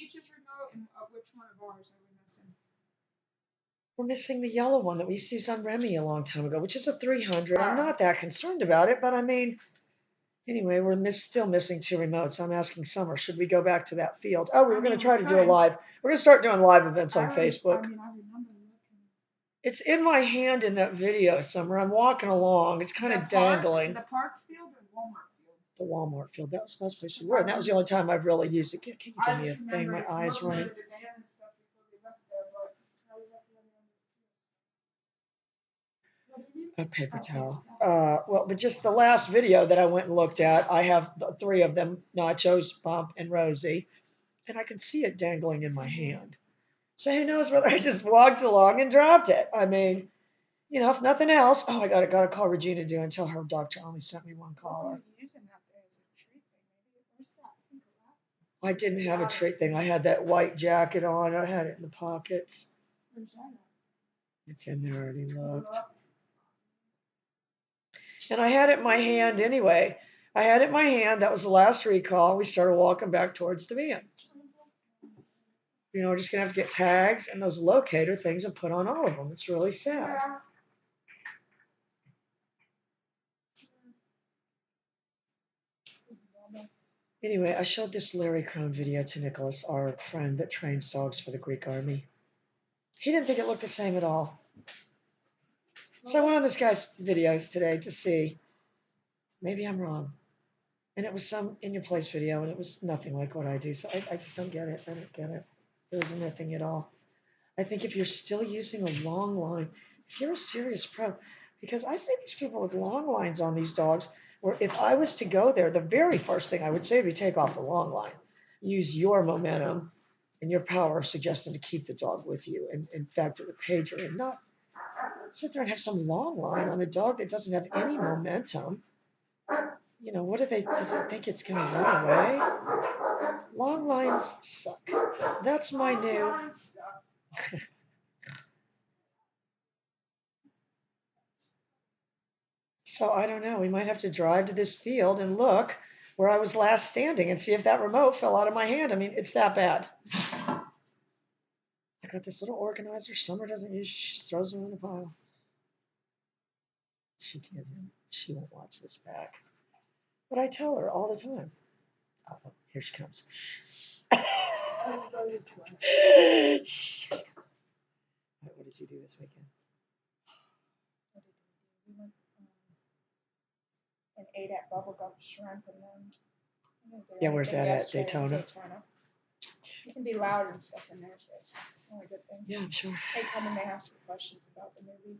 Peach's remote and which one of ours are we missing? We're missing the yellow one that we used to use on Remy a long time ago, which is a 300. I'm Oh. not that concerned about it, but I mean, anyway, we're still missing 2 remotes. I'm asking Summer, should we go back to that field? Oh, we were going to try to do a live. We're going to start doing live events on Facebook. I remember looking. It's in my hand in that video, Summer. I'm walking along. It's kind of dangling. The park field or Walmart field? The Walmart field. That was the last place we were. And that was the only time I've really used it. Can you give me a thing? My eyes running. A paper towel. Well, but just the last video that I went and looked at, I have the 3 of them, Nachos, Bump, and Rosie, and I can see it dangling in my hand. So who knows whether I just walked along and dropped it. I mean, you know, if nothing else, oh, I got to call Regina Do and tell her doctor only sent me 1 caller. I didn't have a treat thing. I had that white jacket on. I had it in the pockets. It's in there, I already looked. And I had it in my hand anyway. I had it in my hand. That was the last recall. We started walking back towards the van. You know, we're just going to have to get tags and those locator things and put on all of them. It's really sad. Anyway, I showed this Larry Crone video to Nicholas, our friend that trains dogs for the Greek army. He didn't think it looked the same at all. So I went on this guy's videos today to see. Maybe I'm wrong. And it was some in your place video, and it was nothing like what I do. So I just don't get it. I don't get it. It was nothing at all. I think if you're still using a long line, if you're a serious pro, because I see these people with long lines on these dogs, where if I was to go there, the very first thing I would say would be take off the long line. Use your momentum and your power of suggestion to keep the dog with you and factor the pager and not sit there and have some long line on a dog that doesn't have any momentum. You know, what does it think it's going to run away? Long lines suck. That's my new. So I don't know. We might have to drive to this field and look where I was last standing and see if that remote fell out of my hand. I mean, it's that bad. I got this little organizer Summer doesn't use. She just throws them in a pile. She can't. She won't watch this back. But I tell her all the time. Oh, here she comes. Shh. Here she comes. All right, what did you do this weekend? We went and ate at Bubblegum Shrimp and then. Yeah, where's that at? Daytona? You can be loud and stuff in there, so it's only a good thing. Yeah, I'm sure. They come and they ask me questions about the movie.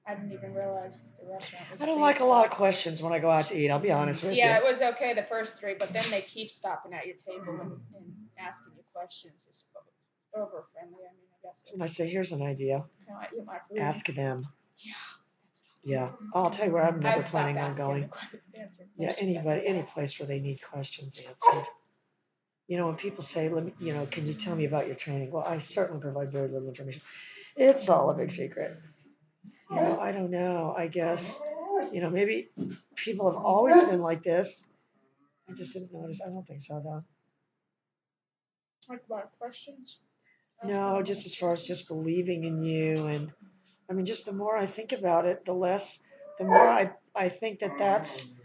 I didn't even realize the restaurant was. I don't like a lot of questions when I go out to eat. I'll be honest with you. Yeah, it was okay the first 3, but then they keep stopping at your table and asking you questions. It's over friendly. I mean, I guess. That's when I say, here's an idea. Ask them. Yeah. Yeah, I'll tell you where I'm never planning on going. Yeah, any place where they need questions answered. You know, when people say, "Let me," you know, can you tell me about your training? Well, I certainly provide very little information. It's all a big secret. You know, I don't know. I guess, you know, maybe people have always been like this. I just didn't notice. I don't think so, though. Like what questions? No, just as far as just believing in you, and I mean, just the more I think about it, the more I think that that's.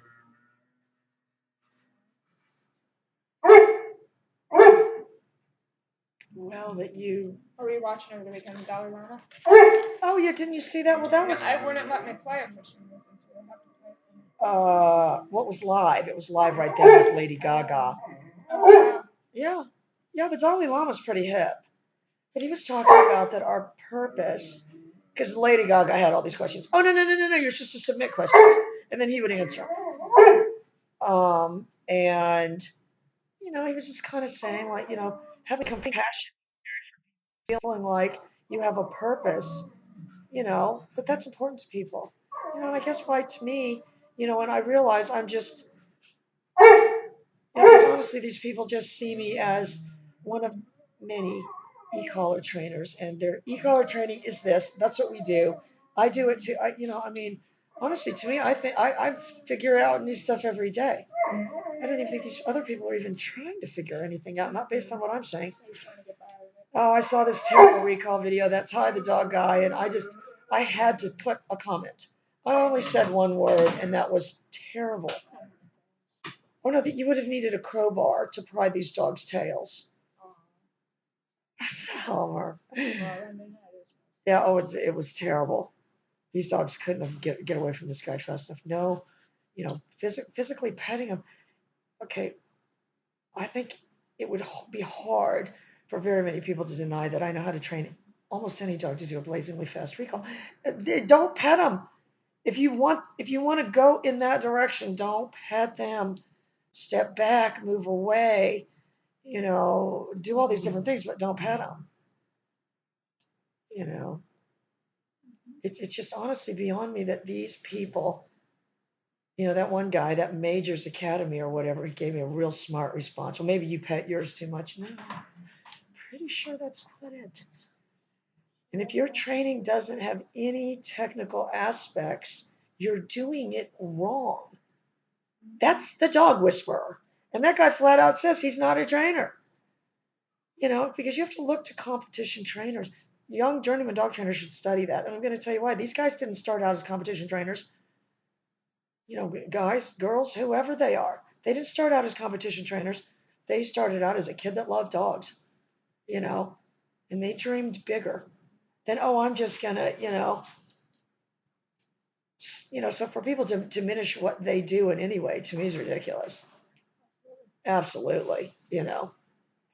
Well, that you. Are we watching over the weekend, Dalai Lama? Oh, yeah, didn't you see that? Well, that was. I wouldn't let me play it for some reason, so we'll have to play it. What was live? It was live right there with Lady Gaga. Oh, Yeah, yeah, the Dalai Lama's pretty hip. But he was talking about that our purpose, because Lady Gaga had all these questions. Oh, no, you're supposed to submit questions. And then he would answer. And, you know, he was just kind of saying, like, you know, having compassion, feeling like you have a purpose, you know, that's important to people. You know, and I guess why to me, you know, and I realize I'm just, you know, because honestly, these people just see me as one of many e-collar trainers, and their e-collar training is this. That's what we do. I do it too. You know, I mean, honestly, to me, I think I figure out new stuff every day. I don't even think these other people are even trying to figure anything out, not based on what I'm saying. He's trying to get by with it. Oh, I saw this terrible recall video, that Ty the dog guy, and I had to put a comment. I only said one word, and that was terrible. Oh no, that you would have needed a crowbar to pry these dogs' tails. Summer. Well, I mean, that is. Yeah, oh, it was terrible. These dogs couldn't have get away from this guy fast enough. No, physically petting him. Okay, I think it would be hard for very many people to deny that I know how to train almost any dog to do a blazingly fast recall. Don't pet them. If you want to go in that direction, don't pet them. Step back, move away. Do all these different things, but don't pet them. It's just honestly beyond me that these people, that one guy, that Majors Academy or whatever, he gave me a real smart response. Well, maybe you pet yours too much. No, pretty sure that's not it. And if your training doesn't have any technical aspects, you're doing it wrong. That's the dog whisperer. And that guy flat out says he's not a trainer. Because you have to look to competition trainers. Young journeyman dog trainers should study that. And I'm going to tell you why. These guys didn't start out as competition trainers. Guys, girls, whoever they are, they didn't start out as competition trainers. They started out as a kid that loved dogs, and they dreamed bigger than, oh, I'm just going to, so for people to diminish what they do in any way, to me, is ridiculous. Absolutely, and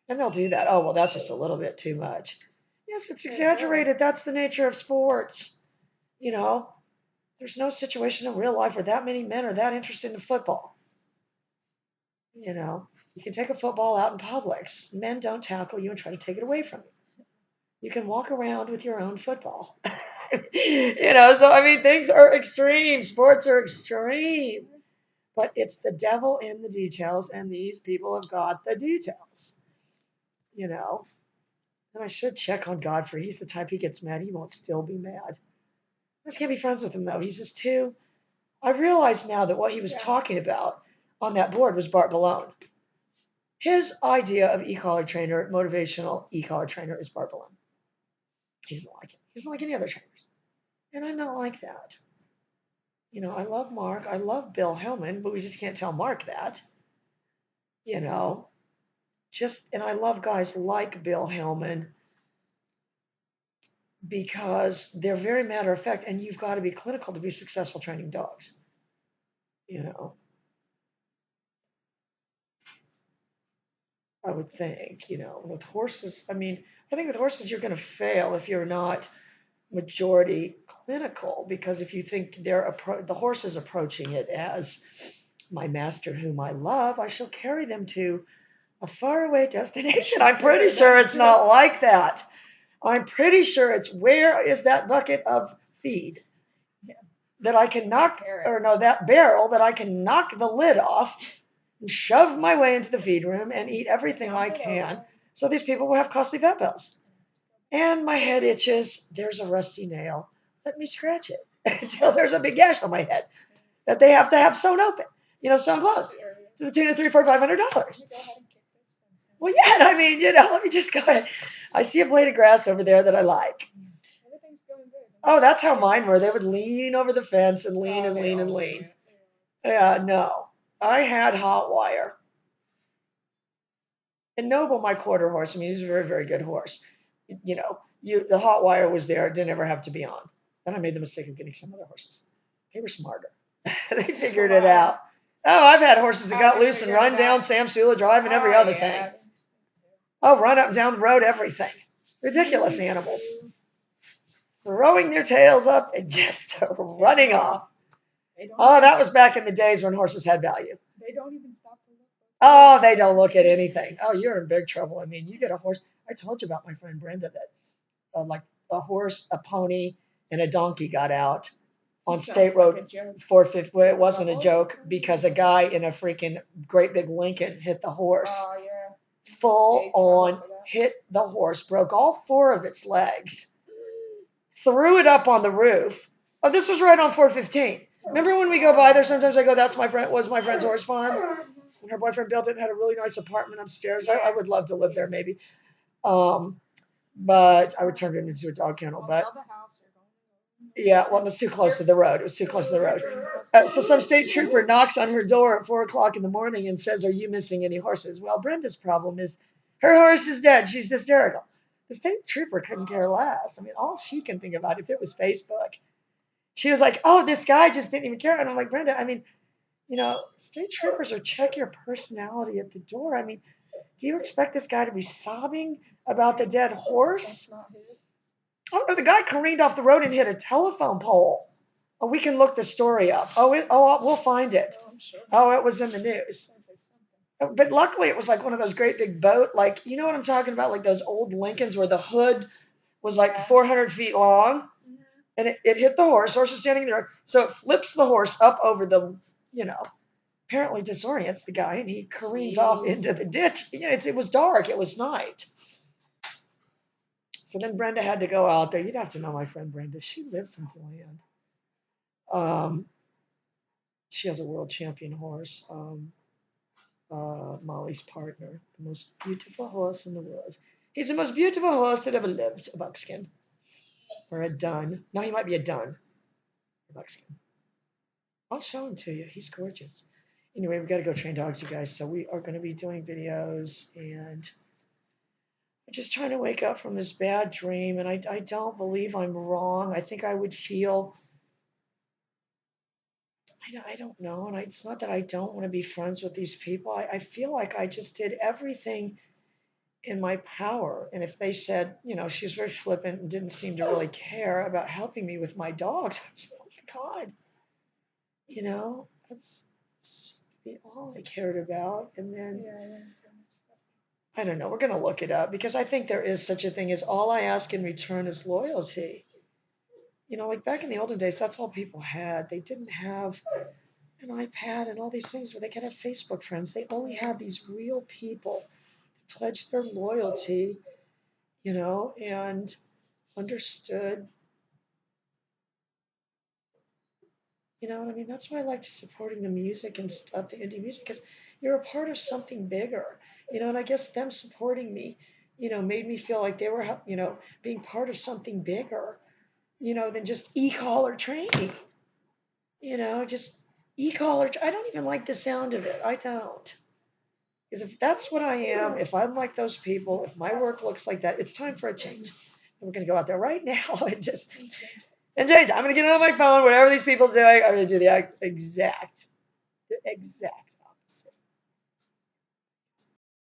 they'll do that. Oh, well, that's just a little bit too much. Yes, it's exaggerated. That's the nature of sports. There's no situation in real life where that many men are that interested in football. You can take a football out in Publix. Men don't tackle you and try to take it away from you. You can walk around with your own football. So I mean, things are extreme. Sports are extreme. But it's the devil in the details, and these people have got the details. And I should check on Godfrey. He's the type, he gets mad, he won't still be mad. I just can't be friends with him, though. He's just too... I realize now that what he was talking about on that board was Bart Ballone. His idea of e-collar trainer, motivational e-collar trainer, is Bart Ballone. He doesn't like it. He doesn't like any other trainers. And I'm not like that. I love Mark. I love Bill Hellman, but we just can't tell Mark that. And I love guys like Bill Hellman because they're very matter of fact, and you've got to be clinical to be successful training dogs. I would think, with horses, I think with horses you're going to fail if you're not majority clinical, because if you think the horse is approaching it as my master whom I love, I shall carry them to a faraway destination. I'm pretty sure it's not like that. I'm pretty sure it's, where is that bucket of feed that I can that barrel that I can knock the lid off and shove my way into the feed room and eat everything I can, so these people will have costly vet bills. And my head itches. There's a rusty nail. Let me scratch it until there's a big gash on my head that they have to have sewn open, sewn closed, to the tune of $300, $400, $500. Well, yeah, let me just go ahead. I see a blade of grass over there that I like. Everything's going good. Oh, that's how mine were. They would lean over the fence and lean and lean and lean. Yeah, no. I had hot wire. And Noble, my quarter horse, he's a very, very good horse. The hot wire was there. It didn't ever have to be on. Then I made the mistake of getting some other horses. They were smarter. They figured it out. Oh, I've had horses that got loose and run down Sam Sula Drive and every other thing. Oh, run up and down the road, everything. Ridiculous animals. Throwing their tails up and just running off. Oh, that was back in the days when horses had value. They don't even stop to look. Oh, they don't look at anything. Oh, you're in big trouble. You get a horse. I told you about my friend Brenda that like a horse, a pony, and a donkey got out on State Road 450. Well, it wasn't a joke because a guy in a freaking great big Lincoln hit the horse. Oh, yeah. Full on hit the horse, broke all 4 of its legs, threw it up on the roof. Oh, this was right on 415. Remember when we go by there, sometimes I go, was my friend's horse farm? when her boyfriend built it and had a really nice apartment upstairs. I would love to live there maybe. But I would turn it into a dog kennel. Well, But sell the house or go. yeah, well, it was too close to the road. It was too close to the road. So some state trooper knocks on her door at 4 o'clock in the morning and says, "Are you missing any horses?" Well, Brenda's problem is her horse is dead. She's hysterical. The state trooper couldn't care less. I mean, all she can think about, if it was Facebook, she was like, "Oh, this guy just didn't even care." And I'm like, Brenda, I mean, state troopers are check your personality at the door. I mean, do you expect this guy to be sobbing about the dead horse? That's not his. Oh no, the guy careened off the road and hit a telephone pole. Oh, we can look the story up. We'll find it. Oh, I'm sure. Oh, it was in the news. Sounds like something. But luckily, it was like one of those great big boat, like, you know what I'm talking about? Like those old Lincolns where the hood was like Yeah. 400 feet long, Mhm. and it hit the horse. Horse was standing there. So it flips the horse up over the, apparently disorients the guy, and he careens off Jeez. into the ditch. It was dark. It was night. So then Brenda had to go out there. You'd have to know my friend Brenda. She lives in DeLand. She has a world champion horse, Molly's partner, the most beautiful horse in the world. He's the most beautiful horse that ever lived, a buckskin. Or a dun. No, he might be a dun. A buckskin. I'll show him to you. He's gorgeous. Anyway, we've got to go train dogs, you guys. So we are going to be doing videos, and I'm just trying to wake up from this bad dream, and I don't believe I'm wrong. I think I would feel, I don't know, and it's not that I don't want to be friends with these people. I feel like I just did everything in my power. And if they said, she was very flippant and didn't seem to really care about helping me with my dogs, I said, oh my God, that's all I cared about. And then, Yeah. I don't know, we're going to look it up because I think there is such a thing as all I ask in return is loyalty. Like back in the olden days, that's all people had. They didn't have an iPad and all these things where they could have Facebook friends. They only had these real people that pledged their loyalty, and understood. You know what I mean? That's why I liked supporting the music and stuff, the indie music, because you're a part of something bigger, and I guess them supporting me, made me feel like they were, being part of something bigger, than just e-collar training, just e-collar. I don't even like the sound of it. I don't. Because if that's what I am, if I'm like those people, if my work looks like that, it's time for a change. And we're going to go out there right now and just change. I'm going to get on my phone, whatever these people are doing, I'm going to do the exact